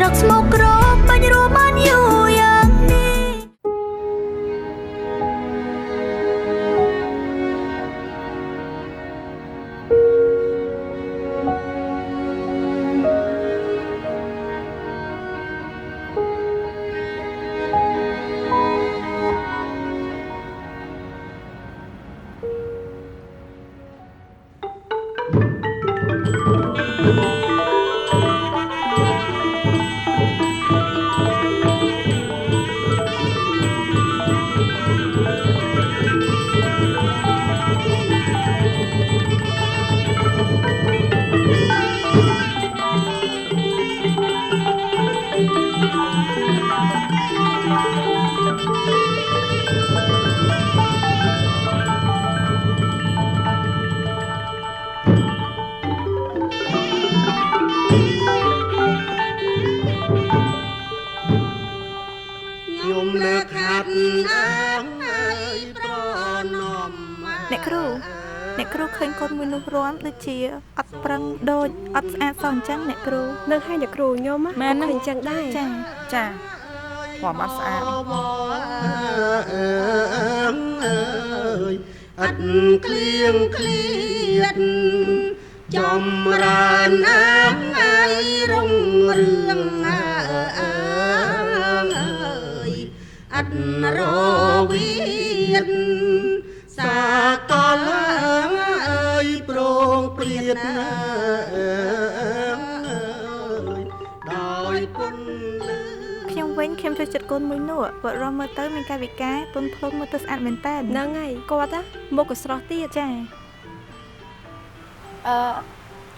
រកស្មុគក្របាញ់រួមបានយូរយ៉ាងនេះ អ្នកគ្រូឃើញកូនមួយនោះរាំដូចជាអត់ប្រឹងដូចអត់ស្អាតសោះអញ្ចឹងអ្នកគ្រូនៅឲ្យអ្នកគ្រូខ្ញុំមែនអញ្ចឹងដែរចារាំអត់ស្អាតអត់ក្លៀងក្លៀតចំរានអាងអាយរុងរឿងអត់រវិតសាកលអើយប្រងព្រាតដោយពុនលឺ ខ្ញុំវិញខ្ញុំចូលចិត្តកូនមួយនោះគាត់រាំមើលទៅមានកាយវិការទន់ភ្លន់មើលទៅស្អាតមែនតើហ្នឹងហើយគាត់មុខក៏ស្រស់ទៀតចា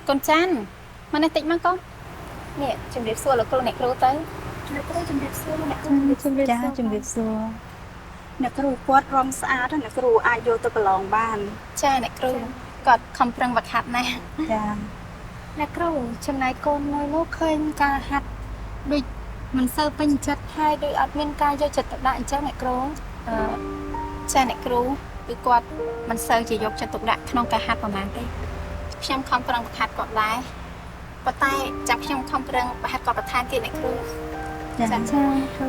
កូនចាន់មកនេះតិចមកកូននេះជំរាបសួរលោកគ្រូអ្នកគ្រូទៅលោកគ្រូជំរាបសួរអ្នកគ្រូជំរាបសួរជំរាបសួរអ្នកគ្រូគាត់រំស្អាតអ្នកគ្រូអាចយកទៅប្រឡងបានចាអ្នកគ្រូគាត់ខំប្រឹងវឹកហាត់ណាស់ចាអ្នកគ្រូចំណាយកូនមួយនោះឃើញការហាត់ដូចមិនសូវពេញចិត្តហើយដូចអត់មានការយកចិត្តទុកដាក់អញ្ចឹងអ្នកគ្រូចាអ្នកគ្រូគឺគាត់មិនសូវជាយកចិត្តទុកដាក់ក្នុងការហាត់ប្រហែលទេខ្ញុំខំប្រឹងវឹកហាត់គាត់ដែរប៉ុន្តែចាំខ្ញុំខំប្រឹងវឹកហាត់គាត់បន្ថែមទៀតអ្នកគ្រូចាគ្រូ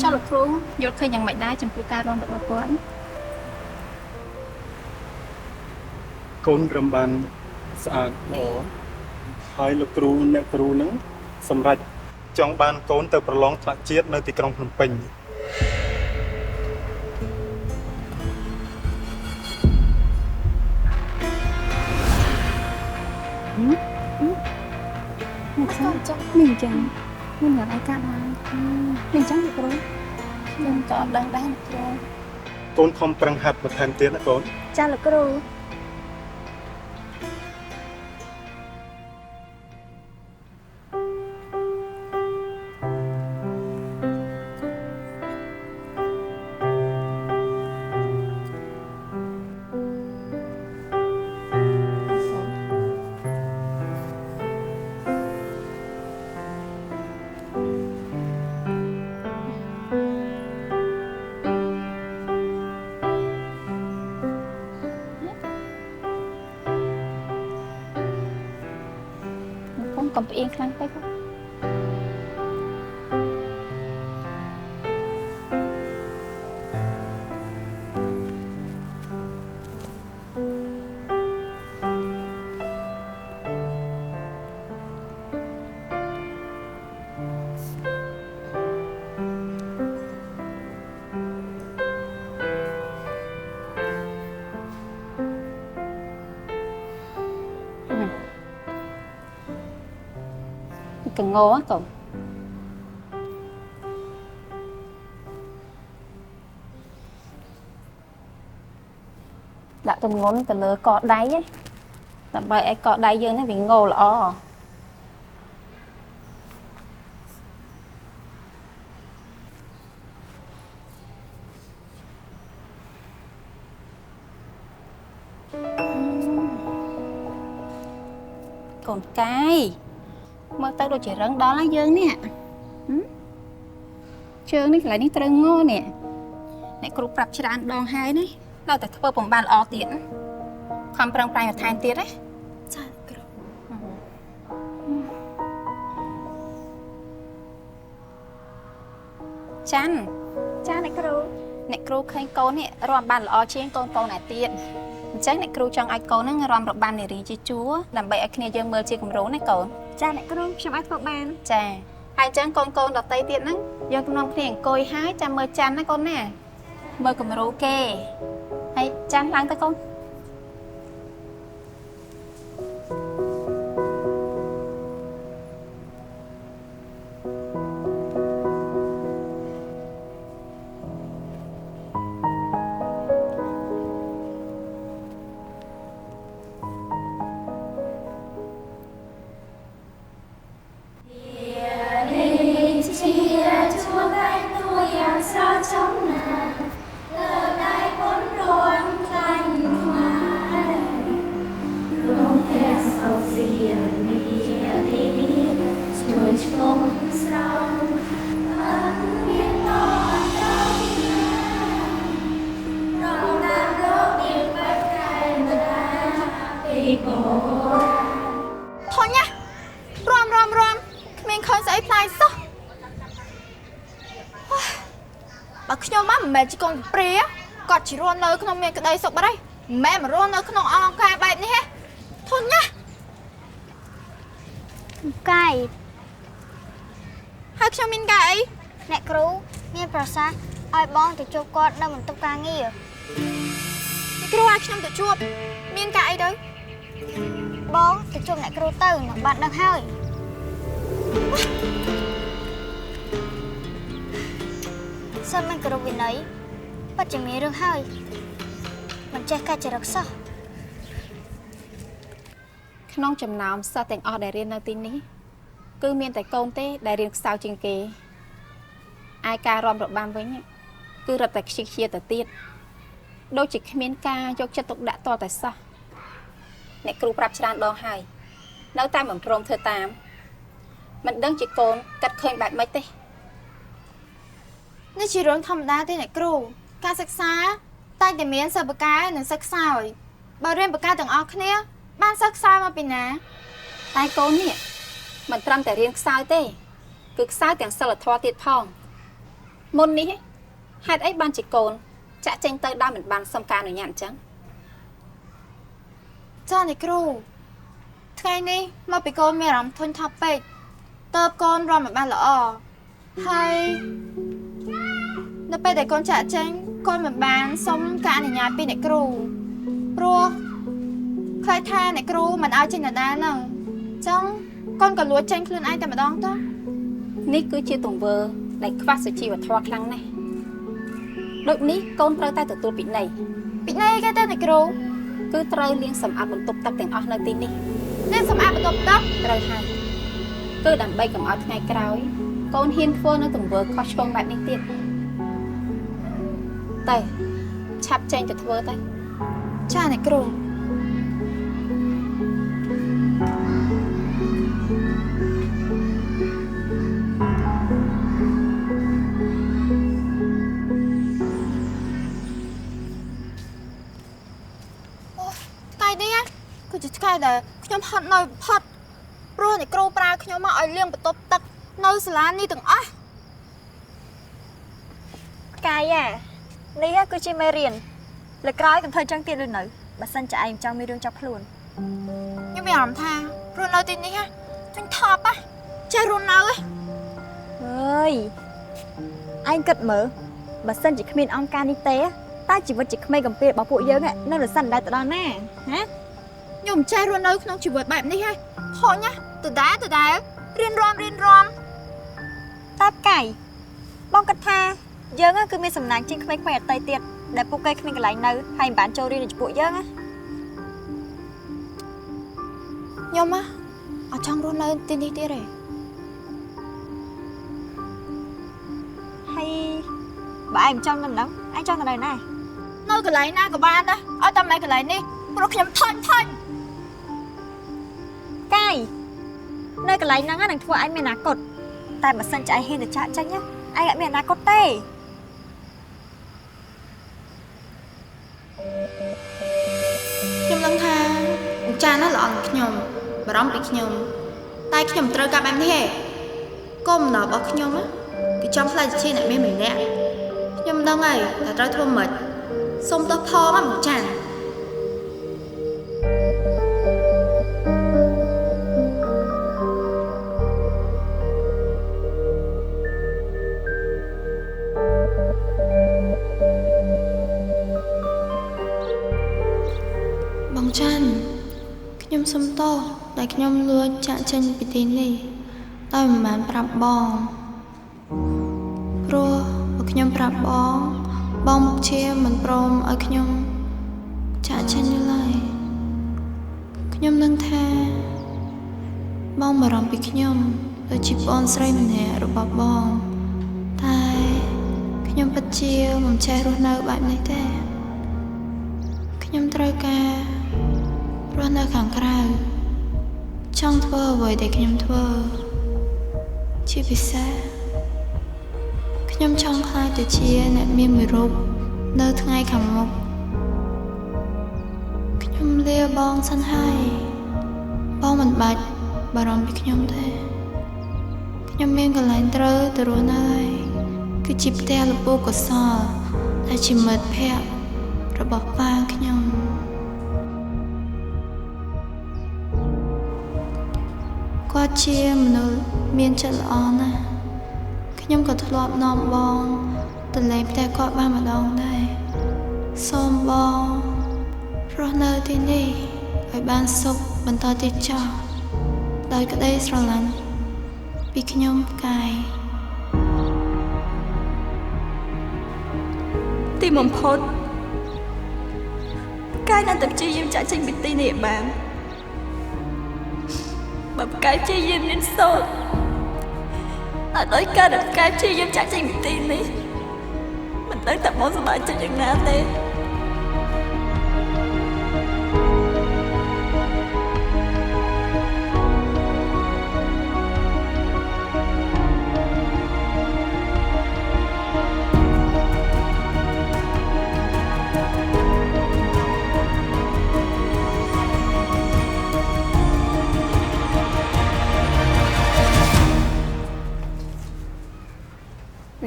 ចុះលោកគ្រូយល់ឃើញយ៉ាងម៉េចដែរចំពោះការរាំរបស់គាត់កូនរំបានស្អាតល្អហើយលោកគ្រូអ្នកគ្រូនឹងសម្រាប់ចង់បានកូនទៅប្រឡងថ្នាក់ជាតិនៅទីក្រុងភ្នំពេញមិនចឹងមិនយ៉ាងឯកាត់ហើយមិនចឹងលោកគ្រូខ្ញុំក៏អត់ដឹងដែរលោកគ្រូកូនខំប្រឹងហាត់បន្ថែមទៀតណាកូនចាលោកគ្រូកុំផ្អៀងខ្លាំងពេកកងោកូនដាក់ទម្ងន់ទៅលើកដៃដើម្បីឲ្យកដៃយើងនេះវាងោល្អកូនកាយមើលទៅដូចជារឹងដល់ហើយយើងនេះជើងនេះកន្លែងនេះត្រូវងនេះអ្នកគ្រូប្រាប់ច្រើនដងហើយណាដល់តែធ្វើពុំបានល្អទៀតខំប្រឹងប្រែងបន្ថែមទៀតណាចាគ្រូ ចាន់ ចាអ្នកគ្រូ អ្នកគ្រូឃើញកូននេះរាំបានល្អជាងកូនណាទៀតអញ្ចឹងអ្នកគ្រូចង់ឲ្យកូនហ្នឹងរាំរបាំនារីជាជួរដើម្បីឲ្យគ្នាយើងមើលជាគំរូណាកូន ចាអ្នកគ្រូខ្ញុំអាចធ្វើបាន ចាហើយអញ្ចឹងកូនដតីទៀតហ្នឹងយើងនាំគ្នាអង្គុយហើយចាំមើលចាន់ណាកូនណាមើលគំរូគេហើយចាន់ឡើងទៅកូន ធុញណារំគ្មានឃើញស្អីផ្លាយសោះបើខ្ញុំមិនមែនជាកូនព្រាគាត់ជារស់នៅក្នុងមានក្តីសុខបាត់ហើយមិនមែនមករស់នៅក្នុងអង្ការបែបនេះទេធុញណាកាយហើយខ្ញុំមានកាយអីអ្នកគ្រូមានប្រសាសន៍ឲ្យបងទៅជួបគាត់នៅបន្ទប់ការងារអ្នកគ្រូឲ្យខ្ញុំទៅជួបមានកាយអីទៅបងទៅជួបអ្នកគ្រូទៅនឹងបាត់ដឹងហើយសិនមិនគោរពវិន័យពិតជាមានរឿងហើយមិនចេះកាច់ចរិតសោះ ក្នុងចំណោមសិស្សទាំងអស់ដែលរៀននៅទីនេះគឺមានតែកូនទេដែលរៀនខ្សោយជាងគេឯការរាំរបាំវិញគឺរត់តែខ្ជិះជាទៅទៀតដូចជាគ្មានការយកចិត្តទុកដាក់តតែសោះអ្នកគ្រូប្រាប់ច្រើនដងហើយនៅតែមិនព្រមធ្វើតាមមិនដឹងជាកូនកាត់ឃើញបែបម៉េចទេនេះជារឿងធម្មតាទេអ្នកគ្រូការសិក្សាតែងតែមានសិស្សបកានិងសិស្សខ្សោយបើរៀនបកាទាំងអស់គ្នាបានសិស្សខ្សោយមកពីណាតែកូននេះមិនត្រឹមតែរៀនខ្សោយទេគឺខ្សោយទាំងសិលធម៌ទៀតផងមុននេះហេតុអីបានជាកូនចាក់ចេញទៅដោយមិនបានសុំការអនុញ្ញាតអញ្ចឹងចាអ្នកគ្រូថ្ងៃនេះមកពីកូនមានអារម្មណ៍ធុញថប់ពេកតើបកូនរំមិនបានល្អហើយនៅពេលដែលកូនចាក់ចេញកូនមិនបានសុំការអនុញ្ញាតពីអ្នកគ្រូព្រោះខ្លាចថាអ្នកគ្រូមិនឲ្យចេញដដែលហ្នឹងអញ្ចឹងកូនក៏លួចចេញខ្លួនឯងតែម្ដងតោះនេះគឺជាទង្វើដែលខ្វះសុជីវធម៌ខ្លាំងណាស់ដូចនេះកូនត្រូវតែទទួលពិន័យគេទៅអ្នកគ្រូគឺត្រូវលាងសម្អាតបន្ទប់ទឹកទាំងអស់នៅទីនេះលាងសម្អាតបន្ទប់ទឹកត្រូវហើយគឺដើម្បីកុំឲ្យថ្ងៃក្រោយកូនហ៊ានធ្វើនៅទង្វើខុសឆ្គងបែបនេះទៀតទៅឆាប់ចេញទៅធ្វើទៅចាអ្នកគ្រូគឺជាថ្ងៃដែលខ្ញុំហត់នៅផុតព្រោះអ្នកគ្រូប្រើខ្ញុំមកឲ្យលាងបន្ទប់ទឹកនៅសាលានេះទាំងអស់កាយនេះគឺជាមេរៀនលើក្រោយកុំធ្វើចឹងទៀតឬនៅបើសិនចាឯងចង់មានរឿងចាប់ខ្លួនខ្ញុំមានអារម្មណ៍ថារស់នៅទីនេះចឹងថប់ចេះរស់នៅអើយឯងគិតមើលបើសិនជាគ្មានអង្គការនេះទេតើជីវិតជាក្មេងកំព្រារបស់ពួកយើងនៅរសិនដែរទៅដល់ណាហ៎ខ្ញុំចេះរស់នៅក្នុងជីវិតបែបនេះហ៎ខូចណាដដែលរៀនរំតាប់កាយបងគិតថាយើងគឺមានសំណាងជាងក្មេងៗអតីតទៀតដែលពួកគេគ្មានកន្លែងនៅហើយមិនបានចូលរៀនជាមួយពួកយើងណាខ្ញុំអត់ចង់រស់នៅទីនេះទៀតទេហើយបើឯងមិនចង់នៅហ្នឹងឯងចង់ទៅណានៅកន្លែងណាក៏បានដែរឲ្យតែមកកន្លែងនេះព្រោះខ្ញុំថន់កាយនៅកន្លែងហ្នឹងនឹងធ្វើឲ្យមានអនាគតតែបើសិនជាឯងហ៊ានទៅចាក់ចេញឯងអត់មានអនាគតទេខ្ញុំដឹងថាអញ្ចារ្យណាល្អនឹងខ្ញុំបារម្ភពីខ្ញុំតែខ្ញុំត្រូវការបែបនេះឯងគោលបំណងរបស់ខ្ញុំ គឺចង់ខ្លាចជាអ្នកមានម្នាក់ខ្ញុំដឹងហើយតែត្រូវធ្វើមិនសុំទោសផងមកចាន់បងចាន់ខ្ញុំសុំទោសដែលខ្ញុំលួចចាក់ចេញពីទីនេះដោយមិនបានប្រាប់បងព្រោះបើខ្ញុំប្រាប់បងមុខជាមិនព្រមឲ្យខ្ញុំចាក់ចេញនោះឡើយខ្ញុំនឹងថាបងបារម្ភពីខ្ញុំដូចជាប្អូនស្រីម្នាក់របស់បងតែខ្ញុំពិតជាមិនចេះរស់នៅបែបនេះទេខ្ញុំត្រូវការរស់នៅខាងក្រៅចង់ធ្វើអ្វីដែលខ្ញុំធ្វើជាពិសេសខ្ញុំចង់ខ្លាចទៅជាអ្នកមានមួយរូបនៅថ្ងៃខាងមុខខ្ញុំលាបងសិនហើយបងមិនបាច់បារម្ភពីខ្ញុំទេខ្ញុំមានកន្លែងត្រូវទៅរស់នៅហើយគឺជាផ្ទះលពូកុសលដែលជាមិត្តភក្តិរបស់ប៉ាខ្ញុំគាត់ជាមនុស្សមានចិត្តល្អណាស់ខ្ញុំក៏ធ្លាប់នាំបងទៅលេងផ្ទះគាត់បានម្ដងដែរសូមបងរស់នៅទីនេះឲ្យបានសុខបន្តទៀតចុះដោយក្តីស្រឡាញ់ពីខ្ញុំផ្កាយទីបំផុតផ្កាយនៅតែព្យាយាមចាក់ចេញពីទីនេះឲ្យបានបើផ្កាយព្យាយាមរៀនសូត្រអត់ដោយការដែលផ្កាយព្យាយាមចាក់ចេញពីទីនេះមិនដឹងតែបងសប្បាយចិត្តយ៉ាងណាទេ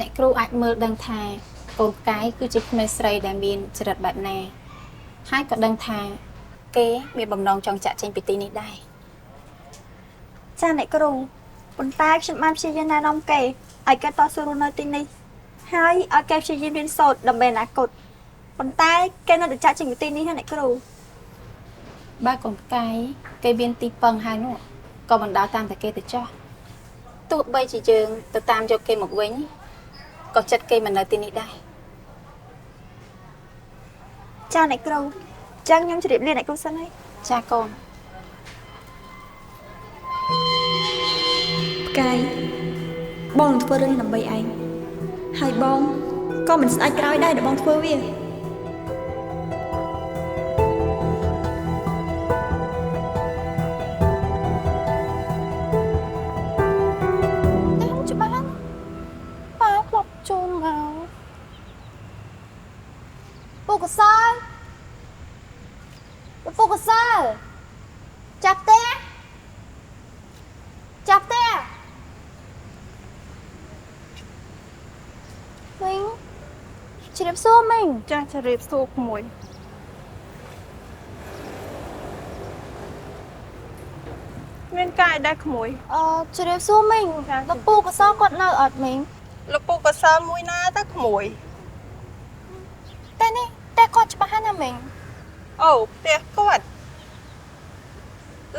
អ្នកគ្រូអាចមើលដឹងថាកូនផ្កាយគឺជាក្មេងស្រីដែលមានចរិតបែបណាហើយក៏ដឹងថាគេមានបំណងចង់ចាក់ចេញពីទីនេះដែរចាអ្នកគ្រូប៉ុន្តែខ្ញុំបានព្យាយាមណែនាំគេឲ្យគេតស៊ូរស់នៅទីនេះហើយឲ្យគេព្យាយាមរៀនសូត្រដើម្បីអនាគតប៉ុន្តែគេនៅតែចាក់ចេញពីទីនេះណាអ្នកគ្រូបើកូនផ្កាយគេមានទីពឹងហើយនោះក៏បណ្ដាលតាមតែគេទៅចោះទោះបីជាយើងទៅតាមយកគេមកវិញក៏ចិត្តគេមិននៅទីនេះដែរចាអ្នកគ្រូចឹងខ្ញុំជម្រាបលាអ្នកគ្រូសិនហើយចាកូនផ្កាយបងនឹងធ្វើរឿងនេះដើម្បីឯងហើយបងក៏មិនស្ដាយក្រោយដែរដែលបងធ្វើវាតែខ្ញុំច្បាស់ប៉ាផ្លប់ជូនមកពូកសលពូកសលចាប់ទេមីងជ្រាបសួរមីងចាស់ជ្រាបសួរក្មួយមានកាយដែរក្មួយជ្រាបសួរមីងលោកពូកសលគាត់នៅអត់មីងលោកពូកសលមួយណាតើក្មួយតែនេះតែគាត់ច្បាស់ណាស់មីងអូផ្ទះគាត់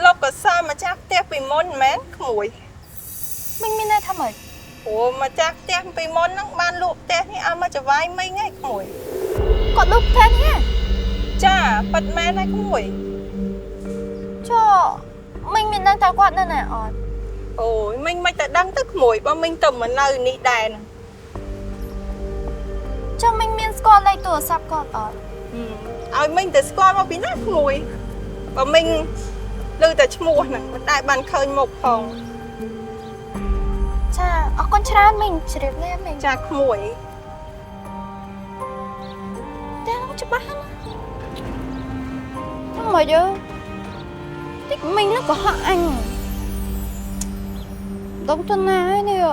លោកកសលម្ចាស់ផ្ទះពីមុនមែនក្មួយមីងមានន័យថាម៉េចព្រោះម្ចាស់ផ្ទះពីមុនហ្នឹងបានលក់ផ្ទះនេះឲ្យមកចវាយមីងឯងក្មួយគាត់លក់ផ្ទះនេះចាប៉ិតមែនហើយក្មួយចុះមីងមានដឹងថាគាត់នៅណាអត់អូយមីងមិនតែដឹងទៅក្មួយបើមីងទៅមកនៅនេះដែរហ្នឹងចុះមីងមានស្គាល់លេខទូរស័ព្ទគាត់អត់ឲ្យមីងទៅស្គាល់មកពីណាក្មួយបើមីងឮតែឈ្មោះហ្នឹងមិនដែលបានឃើញមុខផងចាអរគុណច្រើនមីងជ្រាបលាមីងចាក្មួយតែច្បាស់ណាស់មកយើតិចមីងnó có hại anh ដុំទៅណាហើយនេះ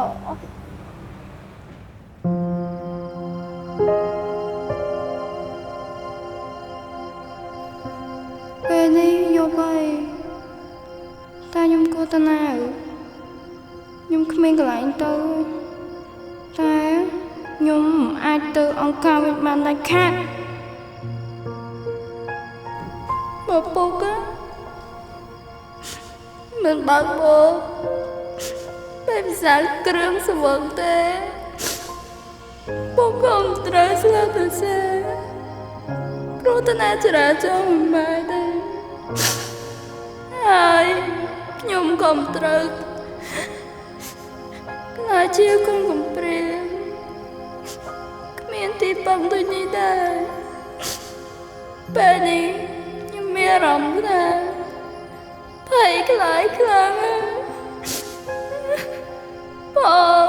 គ្មានកន្លែងទៅតែខ្ញុំមិនអាចទៅអង្គការវិញបានដាច់ខាតបើពុកមិនបើកបោពេលពិសាគ្រឿងស្វឹងទេពុកក៏មិនត្រូវស្លាប់ទៅសេព្រោះតាចរាចរណ៍មិនបាយទេហើយខ្ញុំក៏មិនត្រូវខ្លាចជាកូនកំព្រាគ្មានទីពឹងដូចនេះដែរពេលនេះខ្ញុំមានអារម្មណ៍ថាភ័យខ្លាចខ្លាំងបង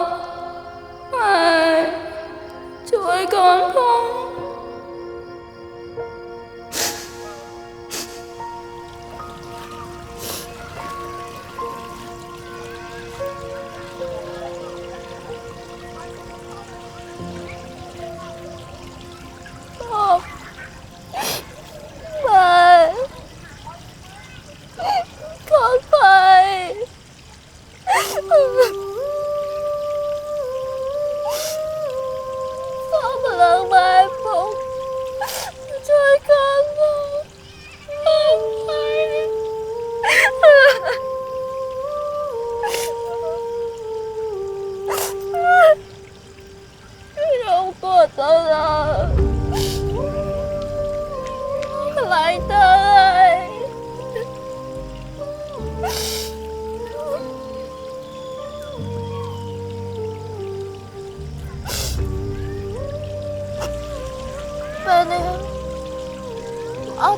ហើយជួយកូនផង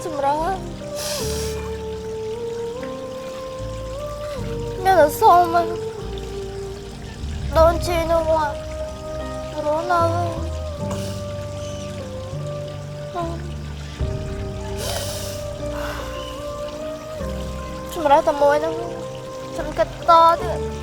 ចម្រើននៅតែសុំដូនជីនោះមករស់នៅចម្រើនតែមួយហ្នឹងខ្ញុំគិតតទៀត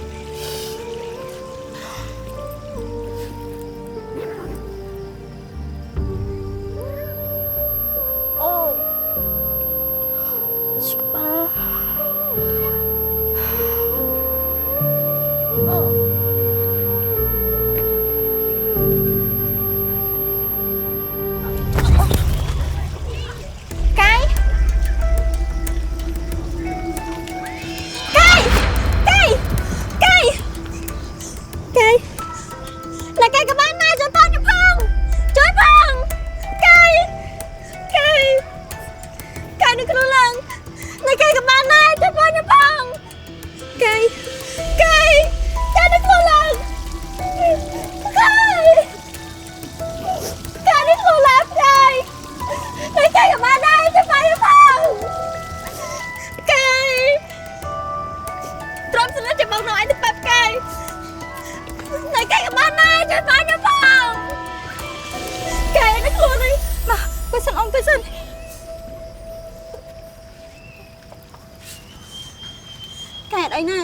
អីណា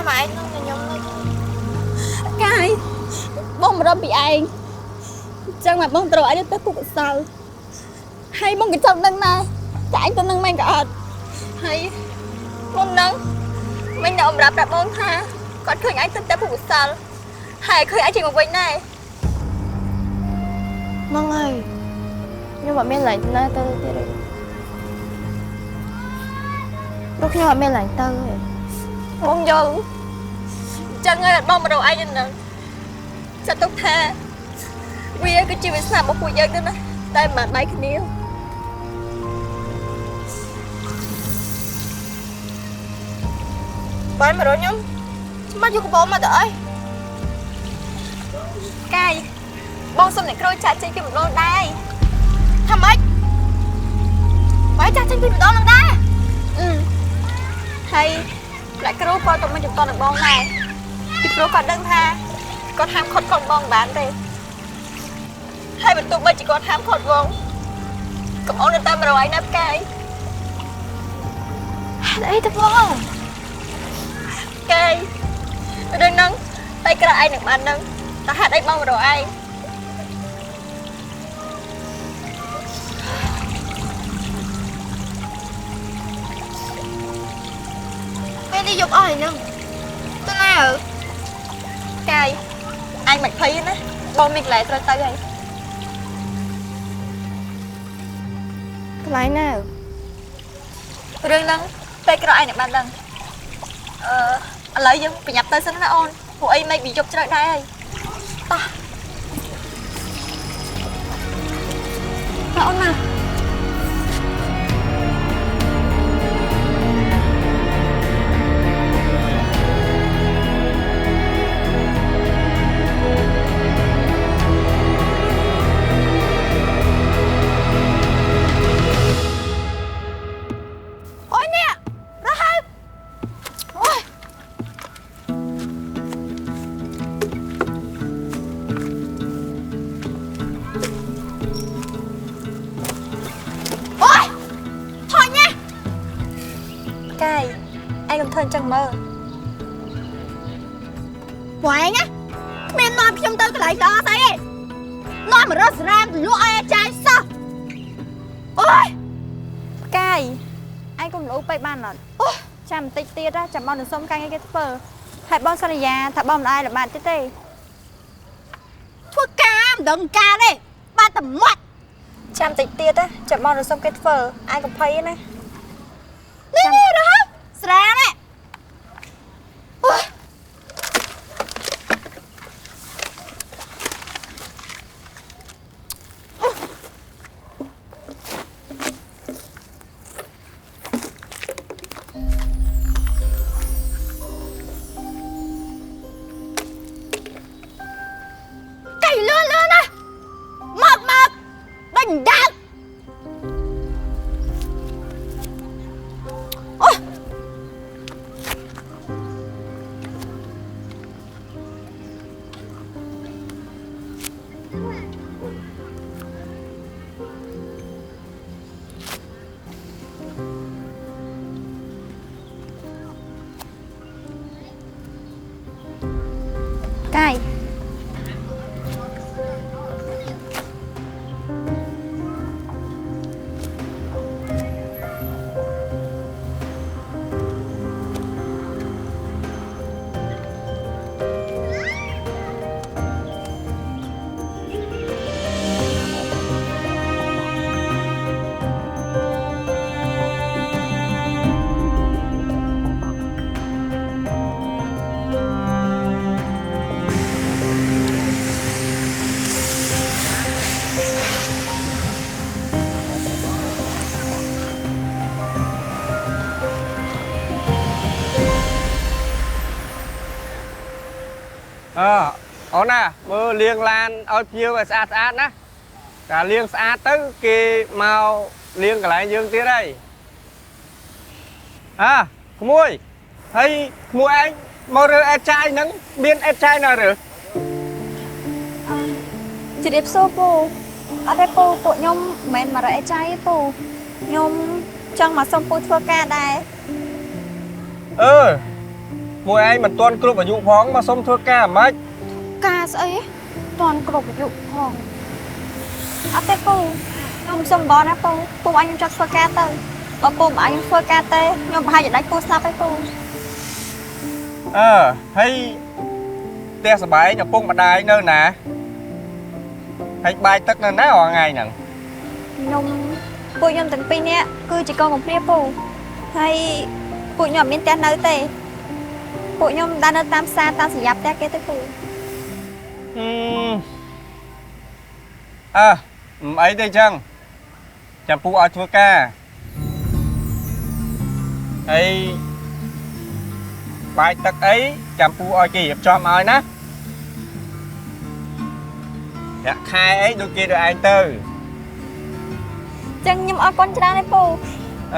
ម៉ែឯងនឹងខ្ញុំកាយបងមិនរំពីឯងចឹងមកបងត្រូវឲ្យទៅពុកសល់ហើយបងក៏ចង់ដឹងដែរតែឯងទៅនឹងមិនក៏អត់ហើយមុនហ្នឹងមិញតែអមរាប់ប្រាប់បងថាគាត់ឃើញឯងទៅពុកសល់ហើយឃើញឯងជិះមកវិញដែរមកហើយខ្ញុំអត់មានឡើងណាទៅទៀតទេព្រោះខ្ញុំអត់មានឡើងទៅទេបងយល់ចឹងហើយអត់បងមករកឯងហ្នឹងចាត់ទុកថាវាគឺជាវាសនារបស់ពួកយើងទៅណាតែមិនបានបែកគ្នាបាយមករកខ្ញុំមកយកកបោមកទៅអីកាយបងសុំអ្នកគ្រូចាក់ចេញពីម្ដងដែរថាម៉េចបាយចាក់ចេញពីម្ដងនឹងដែរហើយអ្នកគ្រូក៏ទៅមកជំទាស់នឹងបងដែរពីព្រោះគាត់ដឹងថាគាត់ហាមខត់កូនបងបានទេហើយបន្ទោះបីជាគាត់ហាមខត់បងកុំអូននៅតាមរយណាផ្កាយហេតុអីទៅបងកាយរឿងហ្នឹងតែក្រៅឯងនឹងបានហ្នឹងតែហេតុអីបងមករកឯង đi dục ơi nè tôi nào Cài anh mạch thấy nè bông mình lại tới tay anh lại nào rương nâng tay cái anh này ban đằng lấy dân phải nhập tới sân nó ôn phụ ấy mày bị dục cho đây ấy ta ôn nào ôi nè ra hai ôi ôi thôi nha Cài anh còn thân chẳng mơ quậy nhá men nóiខ្ញុំទៅកន្លែងដល់ស្អីឯងនាំមករត់ស្រាមលក់ឲ្យអាចារ្យសោះអូយ Cài anh cũng lũ bay ban rồi chăm tích tiết á chăm bon được xông canh cái phở hãy bon sao nhà thả bom ai là bạn tết tê ធ្វើការមិនដឹងការទេបានតែមាត់ chăm tích tiết á chăm bon được xông cái phở ai cũng thấy này នេះនេះរហូតស្រាមនេះអូយ chạy lươn lươn á mập mập đành đạn ôi Càiអូនណាមើលលាងឡានឲ្យភ្ញៀវឲ្យស្អាតស្អាតណាតែលាងស្អាតទៅគេមកលាងកន្លែងយើងទៀតហើយក្មួយហើយក្មួយឯងមករើអេតចាយហ្នឹងមានអេតចាយណារើ chị đẹp xô pù ở đây pù của nhung mến mà rẽ cháy pù nhung chân mà xong pù thua ca đây មួយឯងមិនទាន់គ្រប់អាយុផងមកសុំធ្វើការមិន ca sấy toàn cục dụ hòn ở đây pù nhung xong bó nè pù pù anh cho thua ca tới và pù mà anh thua ca tê nhung hai giờ đánh pù sao với pù ហើយផ្ទះសបាយឪពុកម្ដាយនៅណាហើយបាយទឹកនៅណារាល់ថ្ងៃហ្នឹង nhung pù nhung từng pin nè cứ chỉ con một pia pù hay pù nhung miếng tên nơi tê pù nhung đang ở tam sa tam sỉ dập té cái tới pù អីទេចឹងចាំពូឲ្យធ្វើការហើយបាយទឹកអីចាំពូឲ្យគេរៀបចំឲ្យណាប្រាក់ខែអីដូចគេដូចឯងទៅ chân nhung ở con tra này pù អ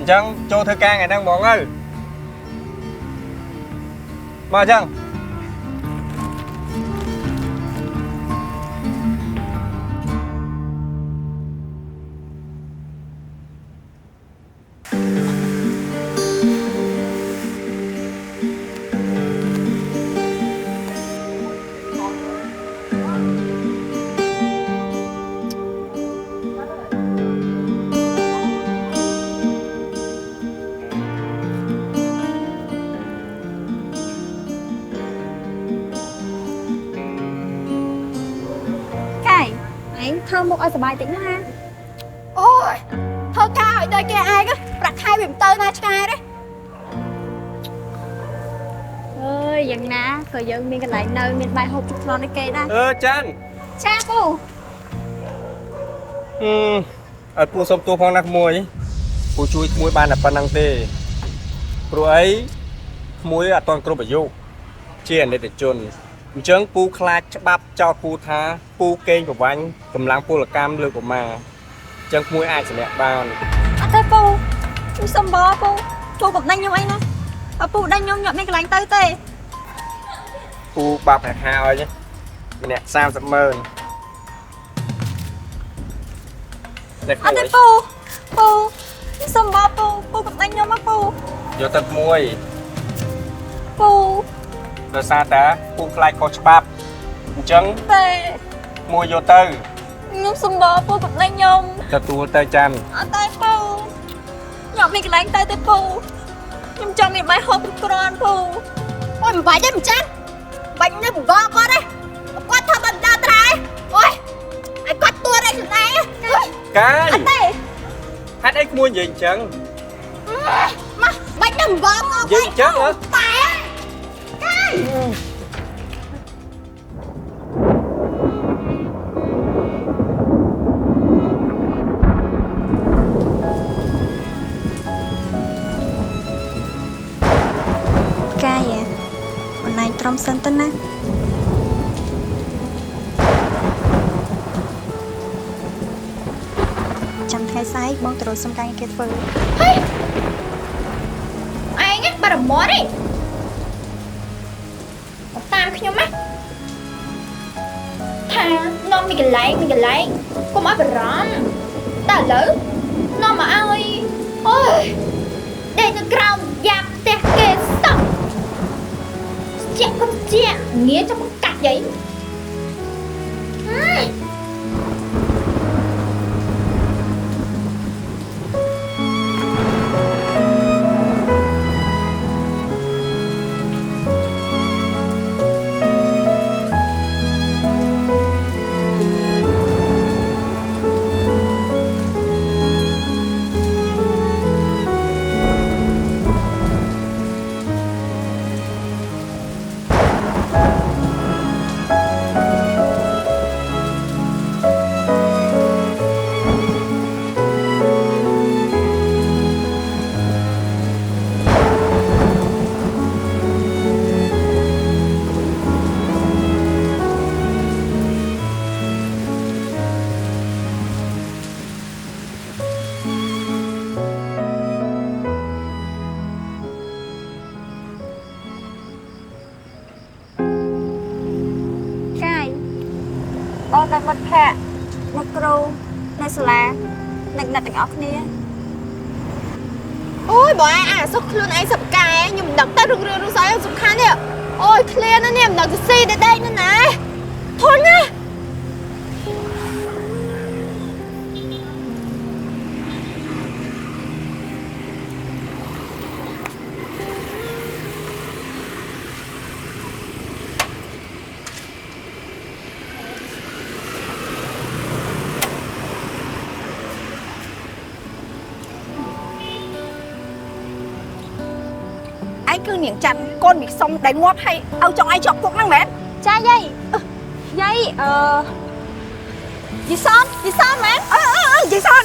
ញ្ចឹងចូលធ្វើការថ្ងៃហ្នឹងហ្មងទៅមកអញ្ចឹង Cài ធ្វើមុខឲ្យសុបាយតិចណា អូយធ្វើការឲ្យតែគេឯងប្រាក់ខែវាមិនទៅណាឆ្ងាយទេ អើយយ៉ាងណាក៏យើងមានកន្លែងនៅមានបាយហូបជុកឆ្លងឲ្យគេដែរ ចាន់ ចាពូ អត់ពូសុំទោសផងណាក្មួយពូជួយក្មួយបានតែប៉ុណ្្នឹងទេព្រោះអីក្មួយអត់ទាន់គ្រប់អាយុជាអនិច្ចជនអញ្ចឹងពូខ្លាចច្បាប់ចោទពូថាពូកេងប្រវាញ់កម្លាំងពលកម្មលើកុមារអញ្ចឹងក្មួយអាចសម្រាកបាន អត់ទេពូខ្ញុំសុំបងពូពូកុំដាច់ខ្ញុំអីណាបើពូដាច់ខ្ញុំញាប់មានកន្លែងទៅទេ ពូបាប់ប្រាក់ខែឲ្យម្នាក់30,000 អត់ទេពូខ្ញុំសុំបងពូកុំដាច់ខ្ញុំណាពូ យកទឹកមួយ ពូ ដោយសារតែពូខ្លាចខុសច្បាប់អញ្ចឹង ទេ មួយយកទៅ ខ្ញុំសុំបងពូកុំដាច់ខ្ញុំ ទទួលទៅចាំ អត់ទេពូញាប់មានកន្លែងទៅទេពូខ្ញុំចង់មានបាយហូបគ្រប់គ្រាន់ពូ អូយមិនបាច់ទេមិនចាំបាច់នៅបងគាត់ទេគាត់ធ្វើបន្តត្រែអូយឲ្យគាត់ទួតឯខ្លួនឯង កាយ អត់ទេ ហេតុអីក្មួយនិយាយអញ្ចឹង មកបាច់នៅបងមក និយាយអញ្ចឹងហ៎ តែកាយ កាយអូនឯងត្រំសិនទៅណាចាំថ្ងៃស្អែកបងត្រូវសុំការងារគេធ្វើ ឯងបារម្ភទេតាមខ្ញុំណាថានាំមានកន្លែងកុំឲ្យបារម្ភតែឥឡូវនាំមកឲ្យអូយដេកនៅក្រោមយ៉ាប់ផ្ទះគេស្តុកជាក់គាត់ជាក់ងារចាំកាច់យី បងតែមិត្តភ័ក្តិលោកគ្រូនៅសាលាអ្នកអ្នកទាំងអស់គ្នា អូយបងអាសុខខ្លួនឯងសិបកែខ្ញុំមិនដឹងទៅរឿងស្អីសំខាន់នេះអូយឃ្លានណានេះមិនដឹងទៅស៊ីតែដេកណាណាធន់ណា គឺនាងច័ន្ទកូនមីសុំដែលងាប់ឲ្យចង់ឯងជាប់គុកហ្នឹងមែន ចាយាយយាយយីសនមែន យីសន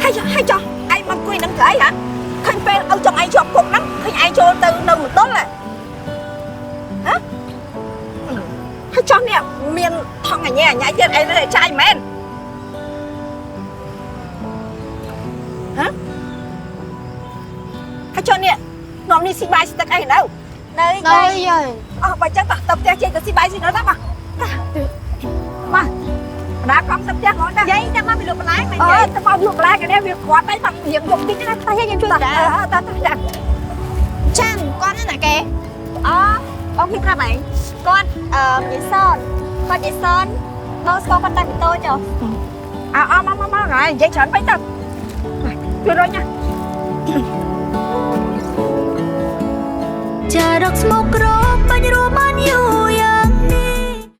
ហើយចុះឯងមកអង្គុយនឹងទៅអីហ៎ឃើញពេលឲ្យចង់ឯងជាប់គុកហ្នឹងឃើញឯងចូលទៅនៅមណ្ឌលហ៎ហើយចុះនេះមានថងអញ្ញាទៀតឯងនៅចាយមែនហើយចុះនេះនំនេះស៊ីបាយស្ទឹកអីនៅ នៅយាយ អស់បើចឹងតោះទៅផ្ទះជិះទៅស៊ីបាយស៊ីនៅទៅមកដាកង់ទៅផ្ទះហ្មងតា យាយតែមកពីលោកបន្លែមែន អើ យាយ ទៅមកលក់បន្លែកានេះវាគាត់តែមករៀងយកតិចណាតែយើងជួយតាចា ចាន់គាត់ណាគេ បងពីប្រាប់ឯងគាត់យីសនបងស្គាល់គាត់តែពីតូចចុះ មកហើយនិយាយច្រើនពេកទៅជួយរុញណា ចារកស្មុករកបាញ់រੂបានយូរ